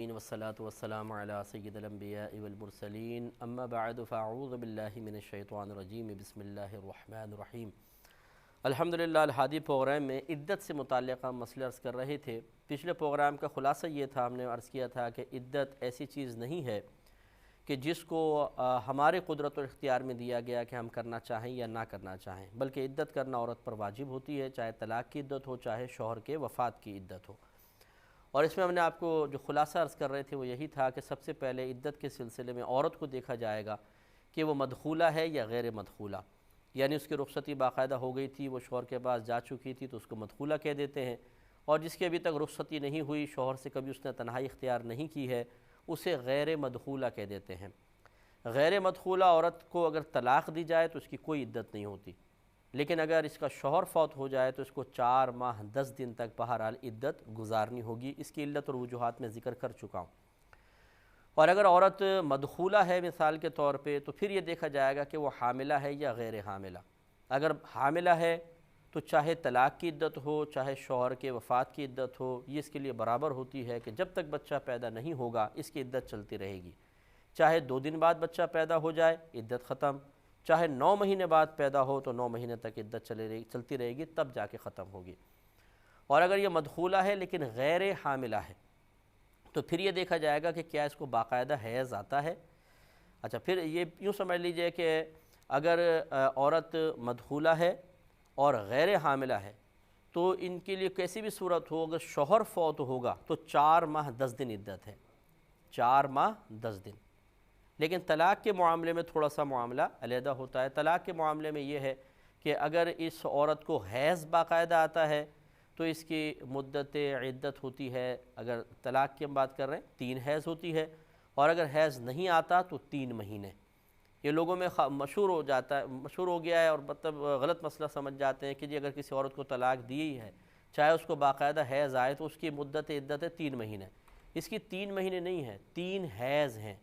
والصلاة والسلام على سید الانبیاء والمرسلین اما بعد فاعوذ باللہ من الشیطان الرجیم بسم اللہ الرحمن الرحیم۔ الحمدللہ الحادی پروگرام میں عدت سے متعلقہ مسئلہ عرض کر رہے تھے۔ پچھلے پروگرام کا خلاصہ یہ تھا، ہم نے عرض کیا تھا کہ عدت ایسی چیز نہیں ہے کہ جس کو ہمارے قدرت و اختیار میں دیا گیا کہ ہم کرنا چاہیں یا نہ کرنا چاہیں، بلکہ عدت کرنا عورت پر واجب ہوتی ہے، چاہے طلاق کی عدت ہو چاہے شوہر کے وفات کی عدت ہو۔ اور اس میں ہم نے آپ کو جو خلاصہ عرض کر رہے تھے وہ یہی تھا کہ سب سے پہلے عدت کے سلسلے میں عورت کو دیکھا جائے گا کہ وہ مدخولہ ہے یا غیر مدخولہ، یعنی اس کی رخصتی باقاعدہ ہو گئی تھی، وہ شوہر کے پاس جا چکی تھی تو اس کو مدخولہ کہہ دیتے ہیں، اور جس کی ابھی تک رخصتی نہیں ہوئی، شوہر سے کبھی اس نے تنہائی اختیار نہیں کی ہے، اسے غیر مدخولہ کہہ دیتے ہیں۔ غیر مدخولہ عورت کو اگر طلاق دی جائے تو اس کی کوئی عدت نہیں ہوتی، لیکن اگر اس کا شوہر فوت ہو جائے تو اس کو 4 ماہ 10 دن تک بہرحال عدت گزارنی ہوگی۔ اس کی علت اور وجوہات میں ذکر کر چکا ہوں۔ اور اگر عورت مدخولہ ہے مثال کے طور پہ تو پھر یہ دیکھا جائے گا کہ وہ حاملہ ہے یا غیر حاملہ۔ اگر حاملہ ہے تو چاہے طلاق کی عدت ہو چاہے شوہر کے وفات کی عدت ہو، یہ اس کے لیے برابر ہوتی ہے کہ جب تک بچہ پیدا نہیں ہوگا اس کی عدت چلتی رہے گی، چاہے 2 دن بعد بچہ پیدا ہو جائے عدت ختم، چاہے 9 مہینے بعد پیدا ہو تو 9 مہینے تک عدت چلتی رہے گی، تب جا کے ختم ہوگی۔ اور اگر یہ مدخولہ ہے لیکن غیر حاملہ ہے تو پھر یہ دیکھا جائے گا کہ کیا اس کو باقاعدہ حیض آتا ہے۔ اچھا، پھر یہ یوں سمجھ لیجئے کہ اگر عورت مدخولہ ہے اور غیر حاملہ ہے تو ان کے لیے کیسی بھی صورت ہو، اگر شوہر فوت ہوگا تو 4 ماہ 10 دن عدت ہے، 4 ماہ 10 دن۔ لیکن طلاق کے معاملے میں تھوڑا سا معاملہ علیحدہ ہوتا ہے۔ طلاق کے معاملے میں یہ ہے کہ اگر اس عورت کو حیض باقاعدہ آتا ہے تو اس کی مدت عدت ہوتی ہے، اگر طلاق کی ہم بات کر رہے ہیں 3 حیض ہوتی ہے، اور اگر حیض نہیں آتا تو 3 مہینے۔ یہ لوگوں میں مشہور ہو گیا ہے، اور مطلب غلط مسئلہ سمجھ جاتے ہیں کہ جی اگر کسی عورت کو طلاق دی ہے چاہے اس کو باقاعدہ حیض آئے تو اس کی مدت عدت ہے 3 مہینے۔ اس کی 3 مہینے نہیں ہے، 3 حیض ہیں۔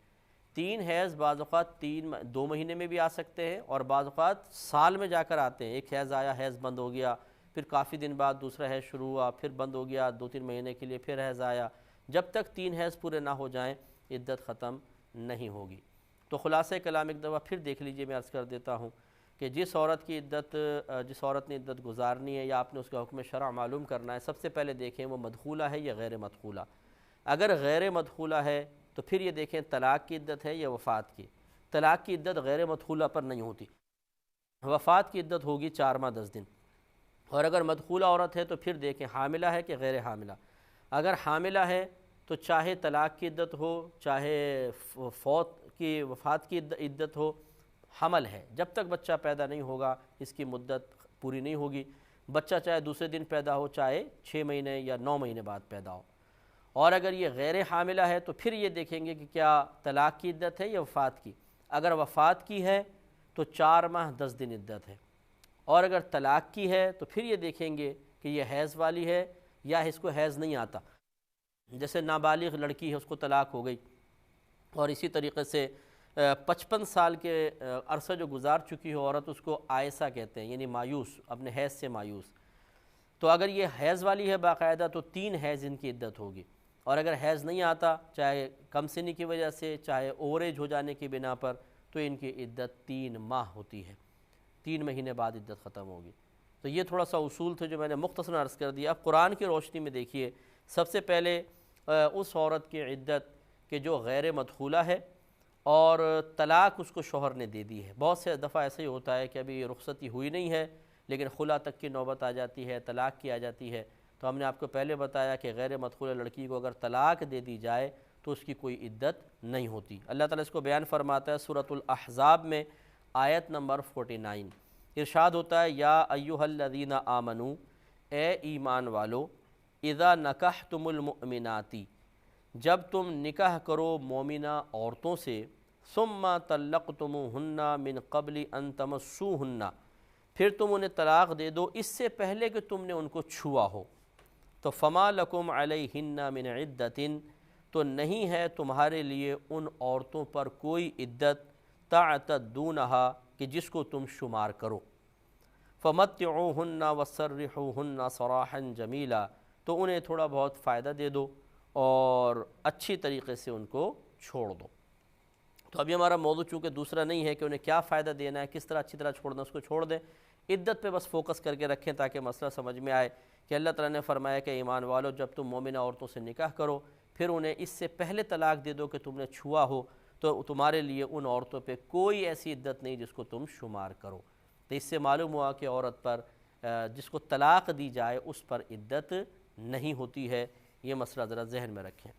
3 حیض بعض اوقات 2 مہینے میں بھی آ سکتے ہیں، اور بعض اوقات سال میں جا کر آتے ہیں۔ ایک حیض آیا، حیض بند ہو گیا، پھر کافی دن بعد دوسرا حیض شروع ہوا، پھر بند ہو گیا، 2-3 مہینے کے لیے پھر حیض آیا۔ جب تک 3 حیض پورے نہ ہو جائیں عدت ختم نہیں ہوگی۔ تو خلاصہ کلام ایک دفعہ پھر دیکھ لیجئے، میں عرض کر دیتا ہوں کہ جس عورت نے عدت گزارنی ہے یا آپ نے اس کا حکم شرع معلوم کرنا ہے، سب سے پہلے دیکھیں وہ مدخولہ ہے یا غیر مدخولہ۔ اگر غیر مدخولہ ہے تو پھر یہ دیکھیں طلاق کی عدت ہے یا وفات کی۔ طلاق کی عدت غیر مدخولہ پر نہیں ہوتی، وفات کی عدت ہوگی 4 ماہ 10 دن۔ اور اگر مدخولہ عورت ہے تو پھر دیکھیں حاملہ ہے کہ غیر حاملہ۔ اگر حاملہ ہے تو چاہے طلاق کی عدت ہو چاہے وفات کی عدت ہو، حمل ہے، جب تک بچہ پیدا نہیں ہوگا اس کی مدت پوری نہیں ہوگی۔ بچہ چاہے دوسرے دن پیدا ہو چاہے 6 مہینے یا 9 مہینے بعد پیدا ہو۔ اور اگر یہ غیر حاملہ ہے تو پھر یہ دیکھیں گے کہ کیا طلاق کی عدت ہے یا وفات کی۔ اگر وفات کی ہے تو 4 ماہ 10 دن عدت ہے، اور اگر طلاق کی ہے تو پھر یہ دیکھیں گے کہ یہ حیض والی ہے یا اس کو حیض نہیں آتا۔ جیسے نابالغ لڑکی ہے، اس کو طلاق ہو گئی، اور اسی طریقے سے 55 سال کے عرصہ جو گزار چکی ہو عورت، اس کو آئسہ کہتے ہیں، یعنی مایوس، اپنے حیض سے مایوس۔ تو اگر یہ حیض والی ہے باقاعدہ تو 3 حیض ان کی عدت ہوگی، اور اگر حیض نہیں آتا چاہے کم سنی کی وجہ سے چاہے اوور ایج ہو جانے کی بنا پر تو ان کی عدت 3 ماہ ہوتی ہے، 3 مہینے بعد عدت ختم ہوگی۔ تو یہ تھوڑا سا اصول تھے جو میں نے مختصراً عرض کر دیا۔ اب قرآن کی روشنی میں دیکھیے، سب سے پہلے اس عورت کی عدت کہ جو غیر مدخولہ ہے اور طلاق اس کو شوہر نے دے دی ہے۔ بہت سے دفعہ ایسا ہی ہوتا ہے کہ ابھی رخصتی ہوئی نہیں ہے لیکن خلا تک کی نوبت آ جاتی ہے، طلاق کی آ جاتی ہے۔ تو ہم نے آپ کو پہلے بتایا کہ غیر مدخولہ لڑکی کو اگر طلاق دے دی جائے تو اس کی کوئی عدت نہیں ہوتی۔ اللہ تعالیٰ اس کو بیان فرماتا ہے سورۃ الاحزاب میں آیت نمبر 49، ارشاد ہوتا ہے یا ایھا الذین آمنوا، اے ایمان والو، اذا نکحتم المؤمنات، جب تم نکاح کرو مومنہ عورتوں سے، ثم طلقتموہن من قبل ان تمسوہن، پھر تم انہیں طلاق دے دو اس سے پہلے کہ تم نے ان کو چھوا ہو، تو فما لکم علیہن من عدت، تو نہیں ہے تمہارے لیے ان عورتوں پر کوئی عدت، تعتدونہا کہ جس کو تم شمار کرو، فمتعوہن وسرحوہن سراحا جمیلا، تو انہیں تھوڑا بہت فائدہ دے دو اور اچھی طریقے سے ان کو چھوڑ دو۔ تو ابھی ہمارا موضوع چونکہ دوسرا نہیں ہے کہ انہیں کیا فائدہ دینا ہے، کس طرح اچھی طرح چھوڑنا، اس کو چھوڑ دیں، عدت پہ بس فوکس کر کے رکھیں تاکہ مسئلہ سمجھ میں آئے کہ اللہ تعالیٰ نے فرمایا کہ ایمان والو جب تم مومنہ عورتوں سے نکاح کرو پھر انہیں اس سے پہلے طلاق دے دو کہ تم نے چھوا ہو تو تمہارے لیے ان عورتوں پہ کوئی ایسی عدت نہیں جس کو تم شمار کرو۔ تو اس سے معلوم ہوا کہ عورت پر جس کو طلاق دی جائے اس پر عدت نہیں ہوتی ہے، یہ مسئلہ ذرا ذہن میں رکھیں۔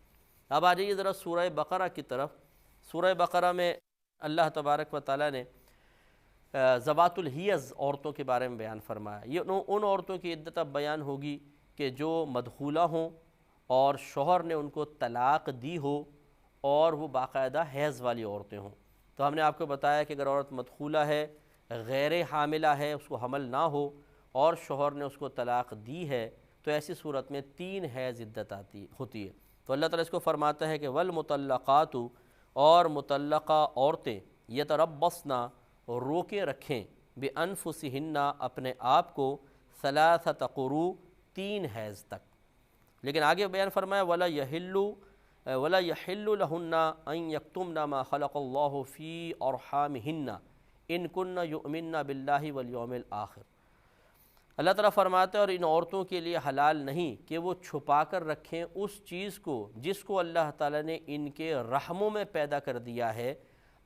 اب آ جائیے ذرا سورہ بقرہ کی طرف۔ سورہ بقرہ میں اللہ تبارک و تعالیٰ نے ذوات الحیض عورتوں کے بارے میں بیان فرمایا۔ یہ ان عورتوں کی عدت اب بیان ہوگی کہ جو مدخولہ ہوں اور شوہر نے ان کو طلاق دی ہو اور وہ باقاعدہ حیض والی عورتیں ہوں۔ تو ہم نے آپ کو بتایا کہ اگر عورت مدخولہ ہے، غیر حاملہ ہے، اس کو حمل نہ ہو اور شوہر نے اس کو طلاق دی ہے تو ایسی صورت میں 3 حیض عدت ہوتی ہے۔ تو اللہ تعالیٰ اس کو فرماتا ہے کہ والمطلقات، اور مطلقہ عورتیں یتربصن، روکے رکھیں، بانفسہن، اپنے آپ کو، 3 قروء، 3 حیض تک۔ لیکن آگے بیان فرمایا ولا يحل لهن ان يكتمن ما خلق الله في ارحامهن ان كن يؤمن بالله واليوم الاخر۔ اللہ تعالیٰ فرماتا ہے اور ان عورتوں کے لیے حلال نہیں کہ وہ چھپا کر رکھیں اس چیز کو جس کو اللہ تعالیٰ نے ان کے رحموں میں پیدا کر دیا ہے،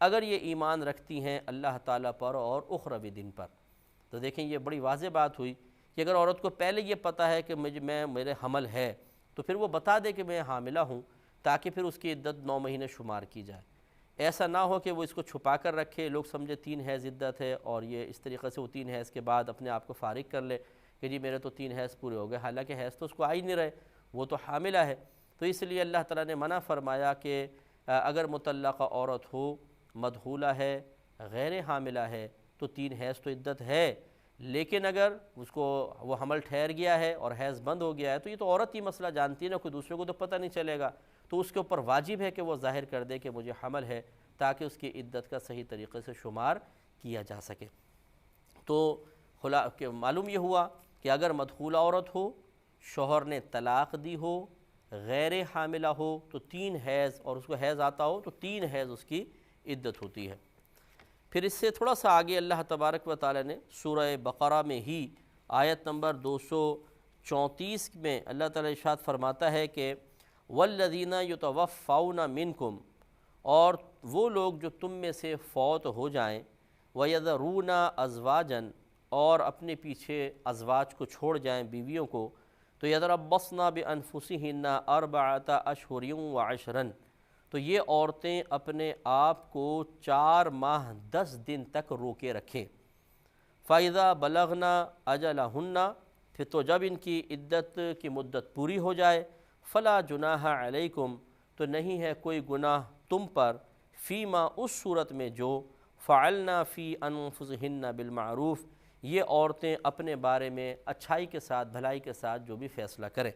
اگر یہ ایمان رکھتی ہیں اللہ تعالیٰ پر اور اخروی دن پر۔ تو دیکھیں یہ بڑی واضح بات ہوئی کہ اگر عورت کو پہلے یہ پتہ ہے کہ میرے حمل ہے تو پھر وہ بتا دے کہ میں حاملہ ہوں تاکہ پھر اس کی عدت 9 مہینے شمار کی جائے۔ ایسا نہ ہو کہ وہ اس کو چھپا کر رکھے، لوگ سمجھے 3 حیض عدت ہے اور یہ اس طریقے سے وہ 3 حیض کے بعد اپنے آپ کو فارغ کر لے کہ جی میرے تو 3 حیض پورے ہو گئے، حالانکہ حیض تو اس کو آ ہی نہیں رہے، وہ تو حاملہ ہے۔ تو اس لیے اللہ تعالیٰ نے منع فرمایا کہ اگر مطلقہ عورت ہو، مدخولہ ہے، غیر حاملہ ہے تو 3 حیض تو عدت ہے، لیکن اگر اس کو وہ حمل ٹھہر گیا ہے اور حیض بند ہو گیا ہے تو یہ تو عورت ہی مسئلہ جانتی ہے نا، کوئی دوسرے کو تو پتہ نہیں چلے گا، تو اس کے اوپر واجب ہے کہ وہ ظاہر کر دے کہ مجھے حمل ہے تاکہ اس کی عدت کا صحیح طریقے سے شمار کیا جا سکے۔ تو معلوم یہ ہوا کہ اگر مدخولہ عورت ہو، شوہر نے طلاق دی ہو، غیر حاملہ ہو تو 3 حیض، اور اس کو حیض آتا ہو تو 3 حیض اس کی عدت ہوتی ہے۔ پھر اس سے تھوڑا سا آگے اللہ تبارک و تعالی نے سورہ بقرہ میں ہی آیت نمبر 234 میں اللہ تعالی ارشاد فرماتا ہے کہ والذین یتوفون منکم، اور وہ لوگ جو تم میں سے فوت ہو جائیں، ویذرون ازواجا، اور اپنے پیچھے ازواج کو چھوڑ جائیں، بیویوں کو، تو یتربصن بانفسہن 4 اشہر وعشرا، تو یہ عورتیں اپنے آپ کو 4 ماہ 10 دن تک روکے رکھیں۔ فَإِذَا بَلَغْنَا أَجَلَهُنَّ، پھر تو جب ان کی عدت کی مدت پوری ہو جائے، فَلَا جُنَاحَ عَلَيْكُمْ، تو نہیں ہے کوئی گناہ تم پر، فیما، اس صورت میں جو فعلنا فی انفسہن بالمعروف، یہ عورتیں اپنے بارے میں اچھائی کے ساتھ، بھلائی کے ساتھ جو بھی فیصلہ کریں۔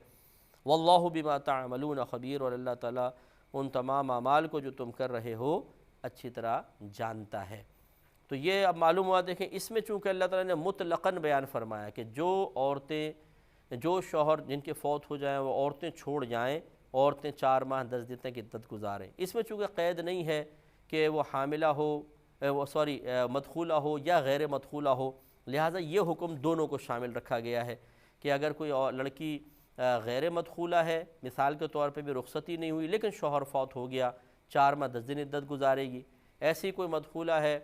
واللہ بما تعملون خبیر، اور اللہ تعالیٰ ان تمام اعمال کو جو تم کر رہے ہو اچھی طرح جانتا ہے۔ تو یہ اب معلوم ہوا، دیکھیں اس میں چونکہ اللہ تعالیٰ نے مطلقاً بیان فرمایا کہ جو عورتیں، جو شوہر جن کے فوت ہو جائیں وہ عورتیں چھوڑ جائیں، عورتیں 4 ماہ 10 دن تک عدت گزاریں۔ اس میں چونکہ قید نہیں ہے کہ وہ حاملہ ہو، مدخولہ ہو یا غیر مدخولہ ہو، لہٰذا یہ حکم دونوں کو شامل رکھا گیا ہے کہ اگر کوئی لڑکی غیر مدخولہ ہے، مثال کے طور پہ بھی رخصتی نہیں ہوئی لیکن شوہر فوت ہو گیا، 4 ماہ 10 دن عدت گزارے گی۔ ایسی کوئی مدخولہ ہے،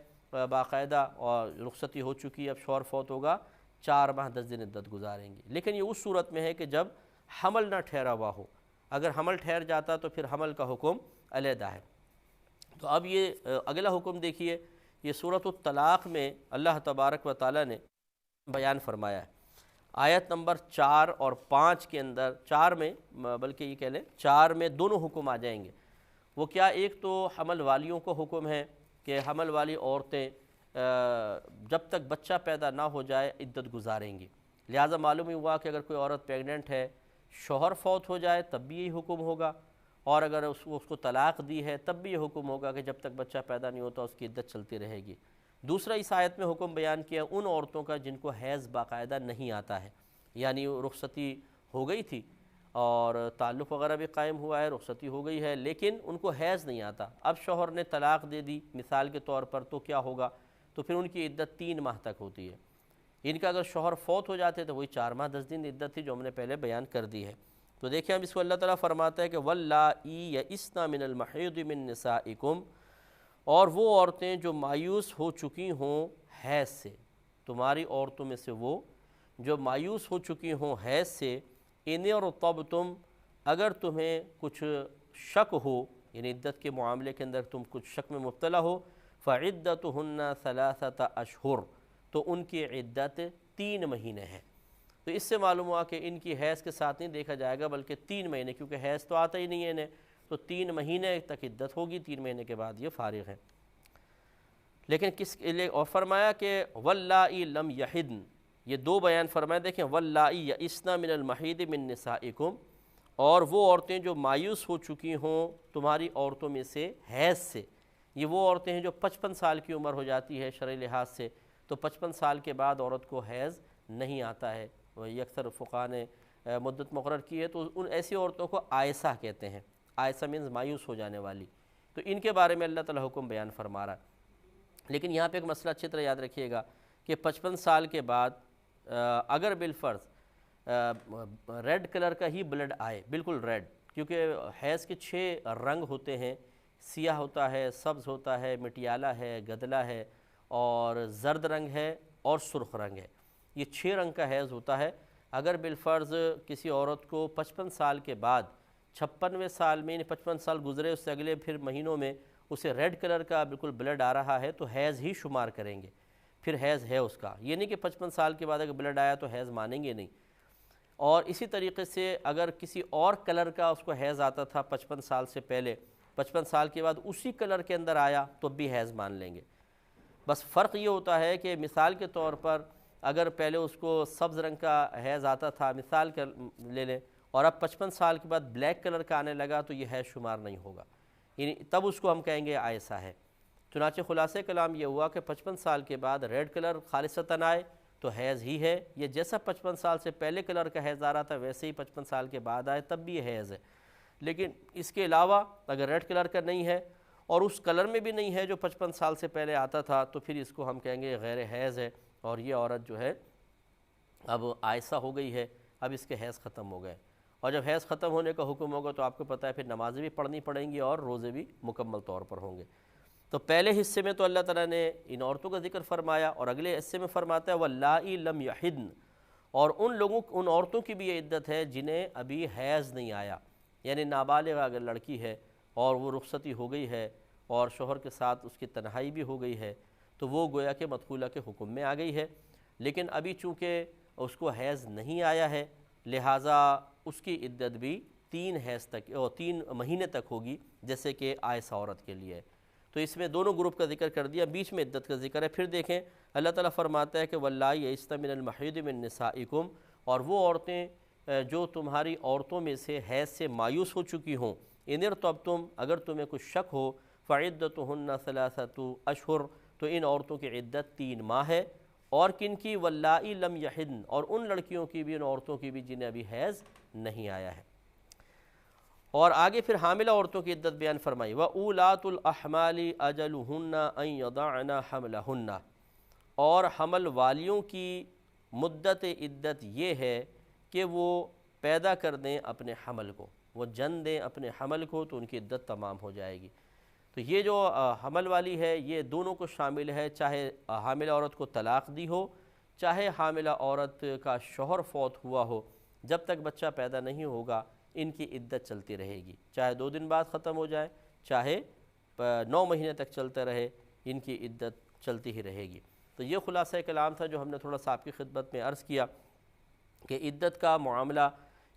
باقاعدہ اور رخصتی ہو چکی ہے، اب شوہر فوت ہوگا، 4 ماہ 10 دن عدت گزاریں گی۔ لیکن یہ اس صورت میں ہے کہ جب حمل نہ ٹھہرا ہوا ہو، اگر حمل ٹھہر جاتا تو پھر حمل کا حکم علیحدہ ہے۔ تو اب یہ اگلا حکم دیکھیے، یہ سورۃ الطلاق میں اللہ تبارک و تعالیٰ نے بیان فرمایا ہے۔ آیت نمبر 4 اور 5 کے اندر، 4 میں بلکہ یہ کہہ لیں 4 میں دونوں حکم آ جائیں گے۔ وہ کیا؟ ایک تو حمل والیوں کو حکم ہے کہ حمل والی عورتیں جب تک بچہ پیدا نہ ہو جائے عدت گزاریں گی۔ لہٰذا معلوم ہی ہوا کہ اگر کوئی عورت پریگننٹ ہے، شوہر فوت ہو جائے تب بھی یہی حکم ہوگا، اور اگر اس کو طلاق دی ہے تب بھی یہ حکم ہوگا کہ جب تک بچہ پیدا نہیں ہوتا اس کی عدت چلتی رہے گی۔ دوسرا اس آیت میں حکم بیان کیا ان عورتوں کا جن کو حیض باقاعدہ نہیں آتا ہے، یعنی رخصتی ہو گئی تھی اور تعلق وغیرہ بھی قائم ہوا ہے، رخصتی ہو گئی ہے، لیکن ان کو حیض نہیں آتا، اب شوہر نے طلاق دے دی مثال کے طور پر، تو کیا ہوگا؟ تو پھر ان کی عدت 3 ماہ تک ہوتی ہے۔ ان کا اگر شوہر فوت ہو جاتے تو وہی 4 ماہ 10 دن عدت تھی جو ہم نے پہلے بیان کر دی ہے۔ تو دیکھیں اب اس کو اللہ تعالیٰ فرماتا ہے کہ وَاللَّائِي يَئِسْنَ مِنَ الْمَحِيضِ مِن نِّسَائِكُمْ، اور وہ عورتیں جو مایوس ہو چکی ہوں حیض سے، تمہاری عورتوں میں سے وہ جو مایوس ہو چکی ہوں حیض سے، اِنِ ارْتَبْتُمْ، اگر تمہیں کچھ شک ہو، یعنی عدت کے معاملے کے اندر تم کچھ شک میں مبتلا ہو، فَعِدَّتُهُنَّ 3 اشہر، تو ان کی عدت 3 مہینے ہے۔ تو اس سے معلوم ہوا کہ ان کی حیض کے ساتھ نہیں دیکھا جائے گا بلکہ 3 مہینے، کیونکہ حیض تو آتا ہی نہیں ہے انہیں، تو 3 مہینے تک عدت ہوگی، 3 مہینے کے بعد یہ فارغ ہیں۔ لیکن کس لیے اور فرمایا کہ وَاللَّائِي لَمْ يَحِدْنَ، یہ 2 بیان فرمایا، دیکھیں وَاللَّائِي يَئِسْنَ مِنَ الْمَحِيضِ مِن نِّسَائِكُمْ، اور وہ عورتیں جو مایوس ہو چکی ہوں تمہاری عورتوں میں سے حیض سے، یہ وہ عورتیں ہیں جو 55 سال کی عمر ہو جاتی ہے شرعی لحاظ سے، تو 55 سال کے بعد عورت کو حیض نہیں آتا ہے، یہ اکثر فقہاء نے مدت مقرر کی ہے، تو ان ایسی عورتوں کو آئسہ کہتے ہیں، آئسہ مینز مایوس ہو جانے والی، تو ان کے بارے میں اللہ تعالیٰ حکم بیان فرما رہا ہے۔ لیکن یہاں پہ ایک مسئلہ اچھی طرح یاد رکھیے گا کہ 55 سال کے بعد اگر بالفرض ریڈ کلر کا ہی بلڈ آئے، بالکل ریڈ، کیونکہ حیض کے 6 رنگ ہوتے ہیں، سیاہ ہوتا ہے، سبز ہوتا ہے، مٹیالہ ہے، گدلا ہے، اور زرد رنگ ہے، اور سرخ رنگ ہے، یہ 6 رنگ کا حیض ہوتا ہے۔ اگر بالفرض کسی عورت کو 55 سال کے بعد 56ویں سال میں، یعنی 55 سال گزرے اس سے اگلے پھر مہینوں میں اسے ریڈ کلر کا بالکل بلڈ آ رہا ہے تو حیض ہی شمار کریں گے، پھر حیض ہے اس کا، یہ نہیں کہ 55 سال کے بعد اگر بلڈ آیا تو حیض مانیں گے نہیں۔ اور اسی طریقے سے اگر کسی اور کلر کا اس کو حیض آتا تھا 55 سال سے پہلے، 55 سال کے بعد اسی کلر کے اندر آیا تو بھی حیض مان لیں گے۔ بس فرق یہ ہوتا ہے کہ مثال کے طور پر اگر پہلے اس کو سبز رنگ کا حیض آتا تھا، مثال لے لیں، اور اب 55 سال کے بعد بلیک کلر کا آنے لگا تو یہ حیض شمار نہیں ہوگا، یعنی تب اس کو ہم کہیں گے آئسہ ہے۔ چنانچہ خلاصہ کلام یہ ہوا کہ 55 سال کے بعد ریڈ کلر خالصتاً آئے تو حیض ہی ہے، یہ جیسا 55 سال سے پہلے کلر کا حیض آ رہا تھا ویسے ہی 55 سال کے بعد آئے تب بھی یہ حیض ہے۔ لیکن اس کے علاوہ اگر ریڈ کلر کا نہیں ہے اور اس کلر میں بھی نہیں ہے جو 55 سال سے پہلے آتا تھا تو پھر اس کو ہم کہیں گے غیر حیض ہے، اور یہ عورت جو ہے اب آئسہ ہو گئی ہے، اب اس کے حیض ختم ہو گئے، اور جب حیض ختم ہونے کا حکم ہوگا تو آپ کو پتہ ہے پھر نمازیں بھی پڑھنی پڑیں گی اور روزے بھی مکمل طور پر ہوں گے۔ تو پہلے حصے میں تو اللہ تعالیٰ نے ان عورتوں کا ذکر فرمایا، اور اگلے حصے میں فرماتا ہے وَاللَّائِي لَمْ يَحِدْنَ، اور ان عورتوں کی بھی یہ عدت ہے جنہیں ابھی حیض نہیں آیا، یعنی نابالغ اگر لڑکی ہے اور وہ رخصتی ہو گئی ہے اور شوہر کے ساتھ اس کی تنہائی بھی ہو گئی ہے تو وہ گویا کہ مدخولہ کے حکم میں آ گئی ہے، لیکن ابھی چونکہ اس کو حیض نہیں آیا ہے لہٰذا اس کی عدت بھی 3 مہینے تک ہوگی جیسے کہ آئسہ عورت کے لیے ہے۔ تو اس میں دونوں گروپ کا ذکر کر دیا، بیچ میں عدت کا ذکر ہے۔ پھر دیکھیں اللہ تعالیٰ فرماتا ہے کہ وَاللَّائِي يَئِسْنَ مِنَ الْمَحِيضِ مِن نِّسَائِكُمْ، اور وہ عورتیں جو تمہاری عورتوں میں سے حیض سے مایوس ہو چکی ہوں، اِنِ ارْتَبْتُمْ، اگر تمہیں کچھ شک ہو، فَعِدَّتُهُنَّ 3 اشہر، تو ان عورتوں کی عدت 3 ماہ ہے، اور کن کی؟ وَاللَّائِي لَمْ يَحِدْنَ، اور ان لڑکیوں کی بھی، ان عورتوں کی بھی جنہیں ابھی حیض نہیں آیا ہے۔ اور آگے پھر حاملہ عورتوں کی عدت بیان فرمائی، وَأُولَاتُ الْأَحْمَالِ أَجَلُهُنَّ أَن يَضَعْنَ حَمْلَهُنَّ، اور حمل والیوں کی مدت عدت یہ ہے کہ وہ پیدا کر دیں اپنے حمل کو، وہ جن دیں اپنے حمل کو تو ان کی عدت تمام ہو جائے گی۔ تو یہ جو حمل والی ہے یہ دونوں کو شامل ہے، چاہے حاملہ عورت کو طلاق دی ہو، چاہے حاملہ عورت کا شوہر فوت ہوا ہو، جب تک بچہ پیدا نہیں ہوگا ان کی عدت چلتی رہے گی، چاہے 2 دن بعد ختم ہو جائے، چاہے 9 مہینے تک چلتے رہے، ان کی عدت چلتی ہی رہے گی۔ تو یہ خلاصہ کلام تھا جو ہم نے تھوڑا سا آپ کی خدمت میں عرض کیا کہ عدت کا معاملہ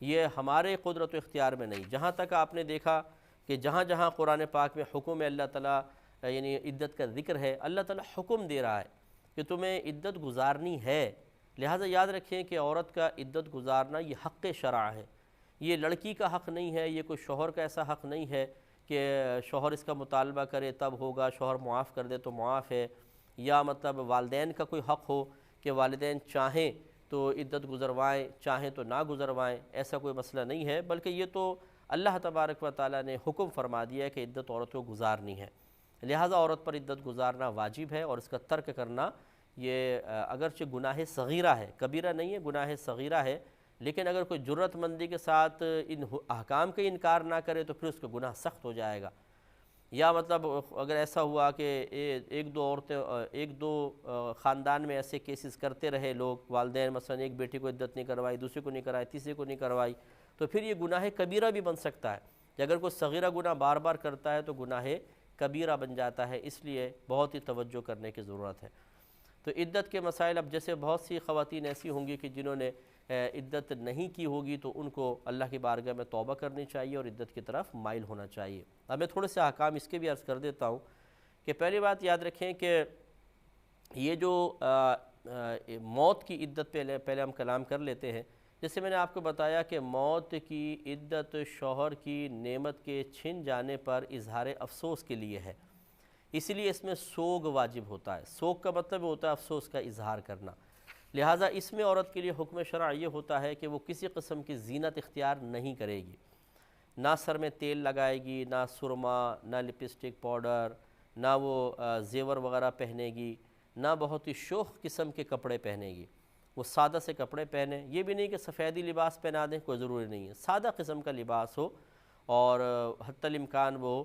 یہ ہمارے قدرت و اختیار میں نہیں، جہاں تک آپ نے دیکھا کہ جہاں جہاں قرآن پاک میں حکم ہے اللہ تعالیٰ یعنی عدت کا ذکر ہے، اللہ تعالیٰ حکم دے رہا ہے کہ تمہیں عدت گزارنی ہے، لہٰذا یاد رکھیں کہ عورت کا عدت گزارنا یہ حق شرع ہے، یہ لڑکی کا حق نہیں ہے، یہ کوئی شوہر کا ایسا حق نہیں ہے کہ شوہر اس کا مطالبہ کرے تب ہوگا، شوہر معاف کر دے تو معاف ہے، یا مطلب والدین کا کوئی حق ہو کہ والدین چاہیں تو عدت گزروائیں، چاہیں تو نہ گزروائیں، ایسا کوئی مسئلہ نہیں ہے، بلکہ یہ تو اللہ تبارک و تعالیٰ نے حکم فرما دیا ہے کہ عدت عورت کو گزارنی ہے، لہٰذا عورت پر عدت گزارنا واجب ہے، اور اس کا ترک کرنا یہ اگرچہ گناہ صغیرہ ہے، کبیرہ نہیں ہے، گناہ صغیرہ ہے، لیکن اگر کوئی جرات مندی کے ساتھ ان احکام کا انکار نہ کرے تو پھر اس کا گناہ سخت ہو جائے گا۔ یا مطلب اگر ایسا ہوا کہ ایک دو عورتیں ایک دو خاندان میں ایسے کیسز کرتے رہے لوگ، والدین مثلا ایک بیٹی کو عدت نہیں کروائی، دوسرے کو نہیں کرائی، تیسرے کو نہیں کروائی، تو پھر یہ گناہ کبیرہ بھی بن سکتا ہے، کہ اگر کوئی صغیرہ گناہ بار بار کرتا ہے تو گناہ کبیرہ بن جاتا ہے، اس لیے بہت ہی توجہ کرنے کی ضرورت ہے۔ تو عدت کے مسائل، اب جیسے بہت سی خواتین ایسی ہوں گی کہ جنہوں نے عدت نہیں کی ہوگی، تو ان کو اللہ کی بارگاہ میں توبہ کرنی چاہیے اور عدت کی طرف مائل ہونا چاہیے۔ اب میں تھوڑے سے احکام اس کے بھی عرض کر دیتا ہوں کہ پہلی بات یاد رکھیں کہ یہ جو موت کی عدت پہلے ہم کلام کر لیتے ہیں۔ جیسے میں نے آپ کو بتایا کہ موت کی عدت شوہر کی نعمت کے چھن جانے پر اظہار افسوس کے لیے ہے، اسی لیے اس میں سوگ واجب ہوتا ہے۔ سوگ کا مطلب ہوتا ہے افسوس کا اظہار کرنا، لہٰذا اس میں عورت کے لیے حکم شرع یہ ہوتا ہے کہ وہ کسی قسم کی زینت اختیار نہیں کرے گی، نہ سر میں تیل لگائے گی، نہ سرما، نہ لپسٹک پاؤڈر، نہ وہ زیور وغیرہ پہنے گی، نہ بہت ہی شوخ قسم کے کپڑے پہنے گی، وہ سادہ سے کپڑے پہنے، یہ بھی نہیں کہ سفیدی لباس پہنا دیں، کوئی ضروری نہیں ہے، سادہ قسم کا لباس ہو، اور حتی الامکان وہ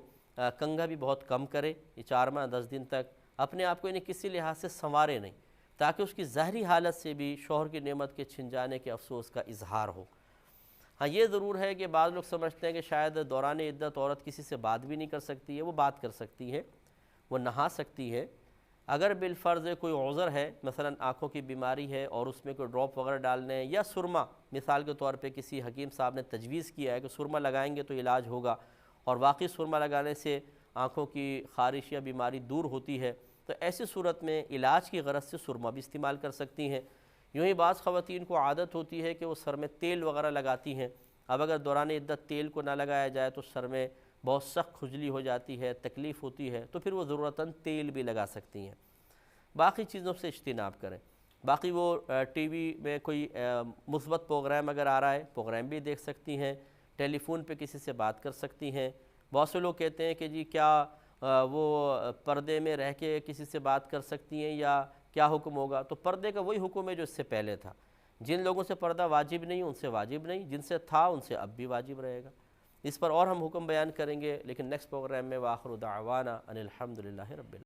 کنگھا بھی بہت کم کرے، یہ 4 ماہ 10 دن تک اپنے آپ کو انہیں کسی لحاظ سے سنوارے نہیں، تاکہ اس کی ظاہری حالت سے بھی شوہر کی نعمت کے چھن جانے کے افسوس کا اظہار ہو۔ ہاں یہ ضرور ہے کہ بعض لوگ سمجھتے ہیں کہ شاید دوران عدت عورت کسی سے بات بھی نہیں کر سکتی ہے، وہ بات کر سکتی ہے، وہ نہا سکتی ہے، اگر بالفرض کوئی عذر ہے، مثلا آنکھوں کی بیماری ہے اور اس میں کوئی ڈراپ وغیرہ ڈالنے ہیں، یا سرما مثال کے طور پہ کسی حکیم صاحب نے تجویز کیا ہے کہ سرما لگائیں گے تو علاج ہوگا، اور واقعی سرما لگانے سے آنکھوں کی خارش یا بیماری دور ہوتی ہے، تو ایسی صورت میں علاج کی غرض سے سرما بھی استعمال کر سکتی ہیں۔ یوں ہی بعض خواتین کو عادت ہوتی ہے کہ وہ سر میں تیل وغیرہ لگاتی ہیں، اب اگر دوران عدت تیل کو نہ لگایا جائے تو سر میں بہت سخت کھجلی ہو جاتی ہے، تکلیف ہوتی ہے، تو پھر وہ ضرورتاً تیل بھی لگا سکتی ہیں۔ باقی چیزوں سے اجتناب کریں، باقی وہ ٹی وی میں کوئی مثبت پروگرام اگر آ رہا ہے، پروگرام بھی دیکھ سکتی ہیں، ٹیلی فون پہ کسی سے بات کر سکتی ہیں۔ بہت سے لوگ کہتے ہیں کہ جی کیا وہ پردے میں رہ کے کسی سے بات کر سکتی ہیں یا کیا حکم ہوگا؟ تو پردے کا وہی حکم ہے جو اس سے پہلے تھا، جن لوگوں سے پردہ واجب نہیں ان سے واجب نہیں، جن سے تھا ان سے اب بھی واجب رہے گا۔ اس پر اور ہم حکم بیان کریں گے، لیکن نیکسٹ پروگرام میں۔ وآخر دعوانا ان الحمدللہ رب العالمین۔